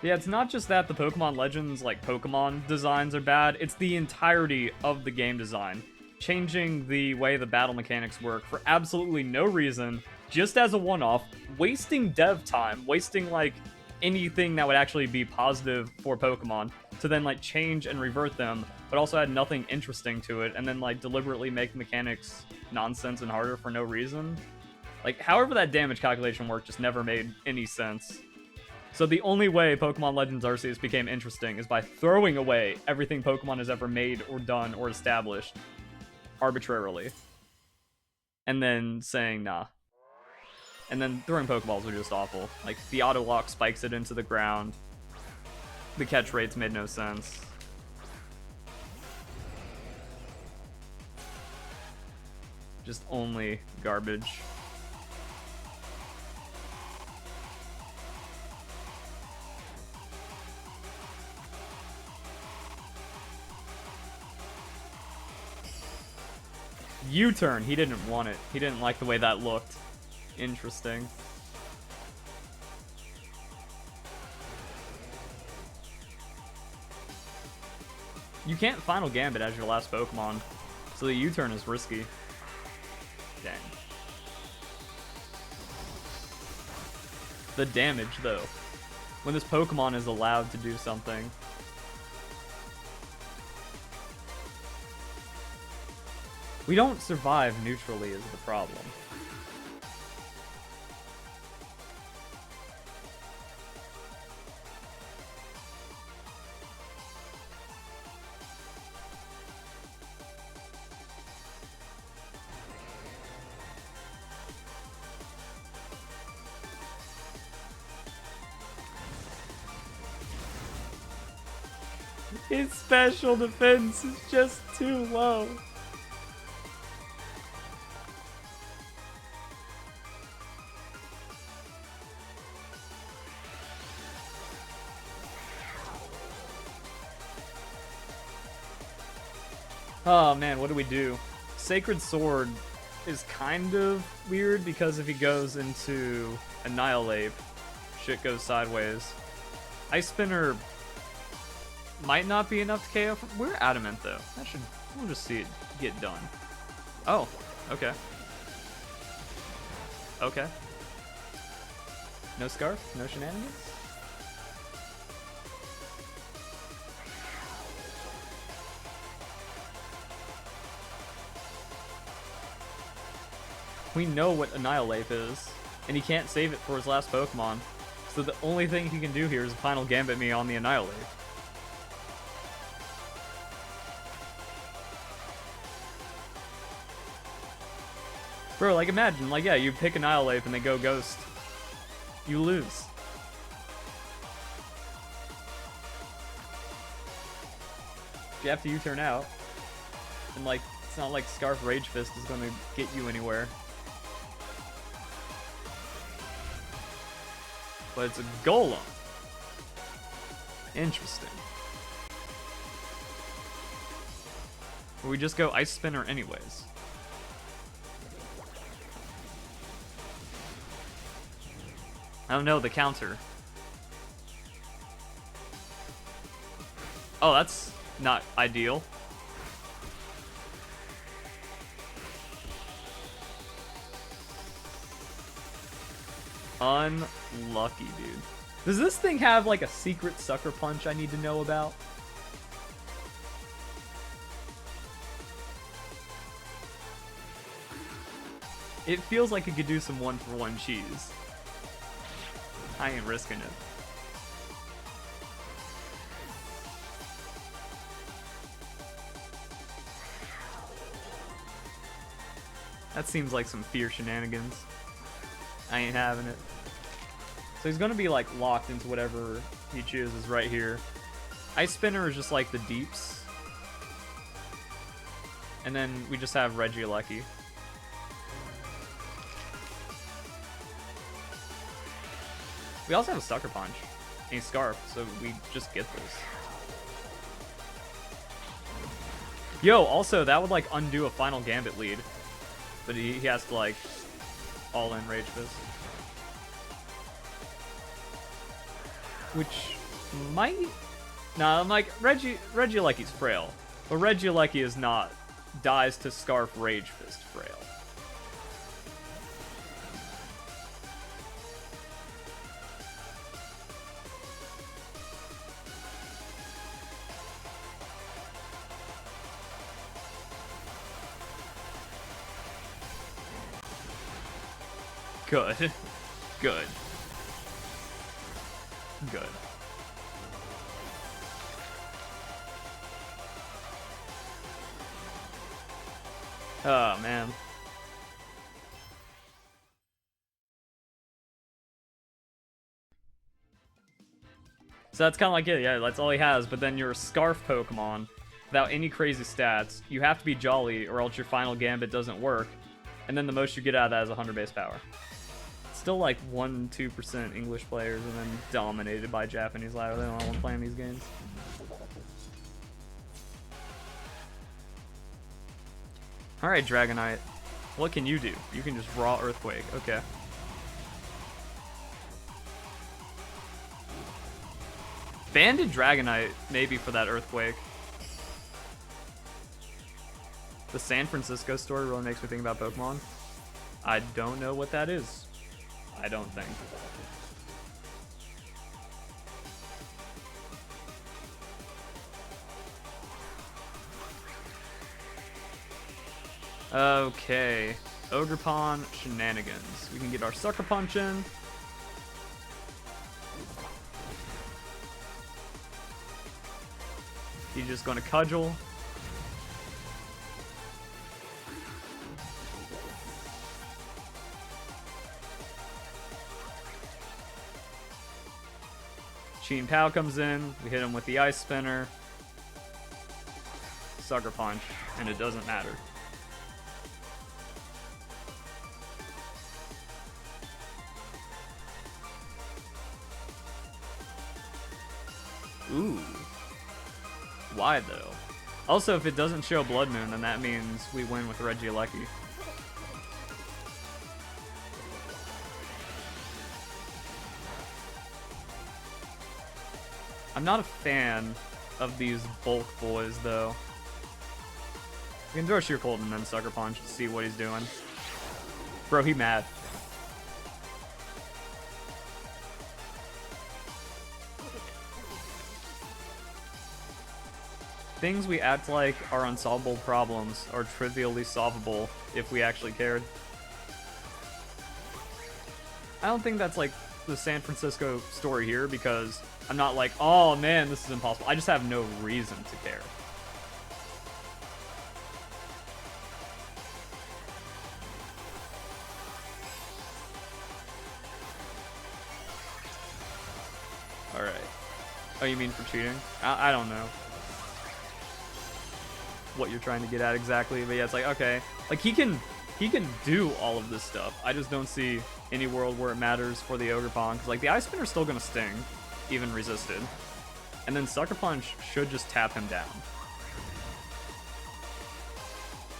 Yeah, it's not just that the Pokemon Legends, like, Pokemon designs are bad, it's the entirety of the game design. Changing the way the battle mechanics work for absolutely no reason, just as a one-off, wasting dev time, wasting, like, anything that would actually be positive for Pokemon, to then, like, change and revert them, but also add nothing interesting to it, and then, like, deliberately make mechanics nonsense and harder for no reason. Like, however that damage calculation worked just never made any sense. So the only way Pokemon Legends Arceus became interesting is by throwing away everything Pokemon has ever made or done or established arbitrarily. And then saying, nah. And then throwing Pokeballs were just awful. Like, the auto lock spikes it into the ground. The catch rates made no sense. Just only garbage. U-turn. He didn't want it. He didn't like the way that looked. Interesting. You can't Final Gambit as your last Pokemon, so the U-turn is risky. Dang. The damage, though. When this Pokemon is allowed to do something. We don't survive neutrally is the problem. His special defense is just too low. Oh man, what do we do? Sacred Sword is kind of weird because if he goes into Annihilate, shit goes sideways. Ice Spinner might not be enough to KO. We're Adamant though. That should, we'll just see it get done. Oh, okay. Okay. No Scarf? No shenanigans? We know what Annihilate is, and he can't save it for his last Pokemon. So the only thing he can do here is Final Gambit me on the Annihilate. Bro, like imagine, like yeah, you pick Annihilate and they go Ghost. You lose. You have to U-turn out. And like, it's not like Scarf Rage Fist is gonna get you anywhere. But it's a Golem. Interesting. Or we just go Ice Spinner anyways. I don't know, the counter. Oh, that's not ideal. Unlucky, dude. Does this thing have like a secret Sucker Punch I need to know about? It feels like it could do some one-for-one cheese. I ain't risking it. That seems like some fear shenanigans. I ain't having it. So he's gonna be like locked into whatever he chooses right here. Ice Spinner is just like the deeps. And then we just have Regieleki. We also have a Sucker Punch and a Scarf, so we just get this. Yo, also, that would like undo a Final Gambit lead. But he has to like all in Rage Fist. Which Might... Nah, I'm like, Regieleki's frail. But Regieleki is not dies to Scarf Rage Fist frail. Good. Good. Good. Oh, man. So that's kind of like it, yeah, that's all he has, but then you're a Scarf Pokemon without any crazy stats. You have to be Jolly or else your final Gambit doesn't work, and then the most you get out of that is 100 base power. Still like 1-2% English players and then dominated by Japanese ladder. They don't want to play in these games. Alright, Dragonite. What can you do? You can just raw Earthquake. Okay. Banded Dragonite, maybe for that Earthquake. The San Francisco story really makes me think about Pokemon. I don't know what that is. I don't think. Okay. Ogerpon shenanigans. We can get our Sucker Punch in. He's just going to Cudgel. Sheen Pow comes in. We hit him with the Ice Spinner. Sucker Punch. And it doesn't matter. Ooh. Why, though? Also, if it doesn't show Blood Moon, then that means we win with Regieleki. I'm not a fan of these bulk boys, though. We can throw Sheer Cold and then Sucker Punch to see what he's doing. Bro, he mad. Things we act like are unsolvable problems are trivially solvable if we actually cared. I don't think that's like the San Francisco story here, because I'm not like, oh man, this is impossible. I just have no reason to care. Alright. Oh, you mean for cheating? I don't know what you're trying to get at exactly, but yeah, it's like, okay, like he can do all of this stuff. I just don't see any world where it matters for the Ogerpon, because like the Ice Spinner's still gonna sting, even resisted, and then Sucker Punch should just tap him down.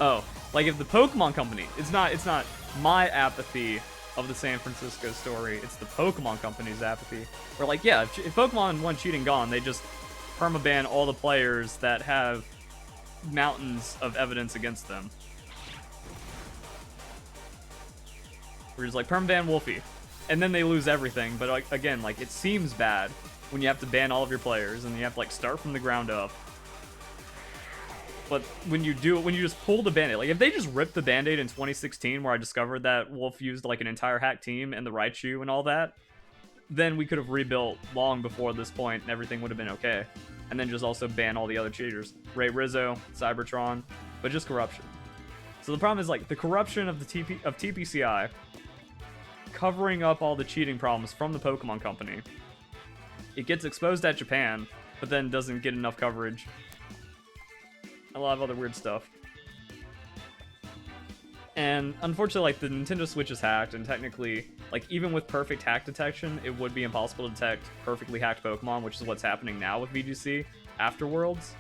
Oh, like if the Pokemon Company, it's not my apathy of the San Francisco story, it's the Pokemon Company's apathy. Where like, yeah, if Pokemon want cheating gone, they just permaban all the players that have mountains of evidence against them. We're just like, permaban Wolfie, and then they lose everything. But like, again, like, it seems bad when you have to ban all of your players and you have to like start from the ground up. But when you do it, when you just pull the band-aid, like if they just ripped the band-aid in 2016 where I discovered that Wolf used like an entire hack team and the Raichu and all that, then we could have rebuilt long before this point and everything would have been okay. And then just also ban all the other cheaters. Ray Rizzo, Cybertron, but just corruption. So the problem is like the corruption of the TPCI covering up all the cheating problems from the Pokemon Company. It gets exposed at Japan, but then doesn't get enough coverage. A lot of other weird stuff. And unfortunately, like, the Nintendo Switch is hacked, and technically, like, even with perfect hack detection, it would be impossible to detect perfectly hacked Pokemon, which is what's happening now with VGC after Worlds.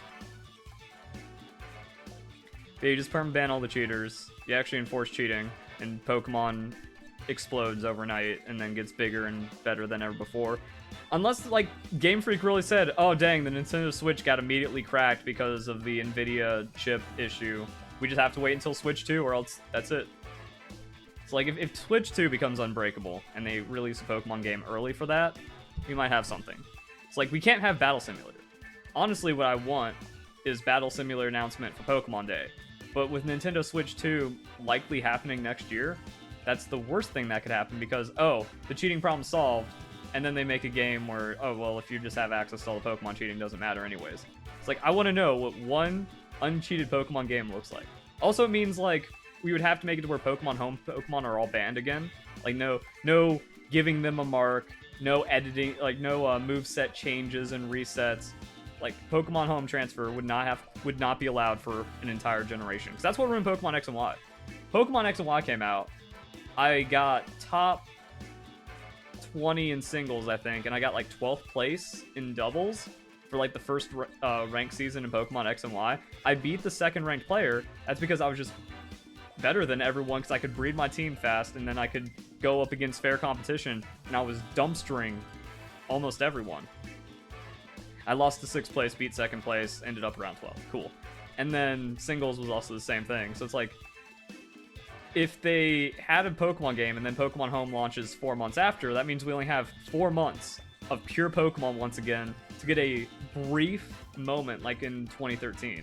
But you just permaban all the cheaters, you actually enforce cheating, and Pokemon explodes overnight and then gets bigger and better than ever before. Unless, like, Game Freak really said, oh, dang, the Nintendo Switch got immediately cracked because of the NVIDIA chip issue. We just have to wait until Switch 2, or else that's it. So, like, if Switch 2 becomes unbreakable, and they release a Pokemon game early for that, we might have something. It's like, we can't have Battle Simulator. Honestly, what I want is Battle Simulator announcement for Pokemon Day. But with Nintendo Switch 2 likely happening next year, that's the worst thing that could happen because, oh, the cheating problem's solved, and then they make a game where, oh, well, if you just have access to all the Pokemon, cheating doesn't matter anyways. It's like, I want to know what one uncheated Pokemon game looks like. Also, it means, like, we would have to make it to where Pokemon Home Pokemon are all banned again. Like, no giving them a mark, no editing, like, no moveset changes and resets. Like, Pokemon Home Transfer would not be allowed for an entire generation. Because that's what ruined Pokemon X and Y. Pokemon X and Y came out, I got top 20 in singles, I think, and I got like 12th place in doubles for like the first ranked season in Pokemon X and Y. I beat the second ranked player. That's because I was just better than everyone because I could breed my team fast and then I could go up against fair competition, and I was dumpstering almost everyone. I lost to 6th place, beat 2nd place, ended up around 12th. Cool. And then singles was also the same thing. So it's like, if they had a Pokemon game and then Pokemon Home launches 4 months after, that means we only have 4 months of pure Pokemon once again to get a brief moment like in 2013.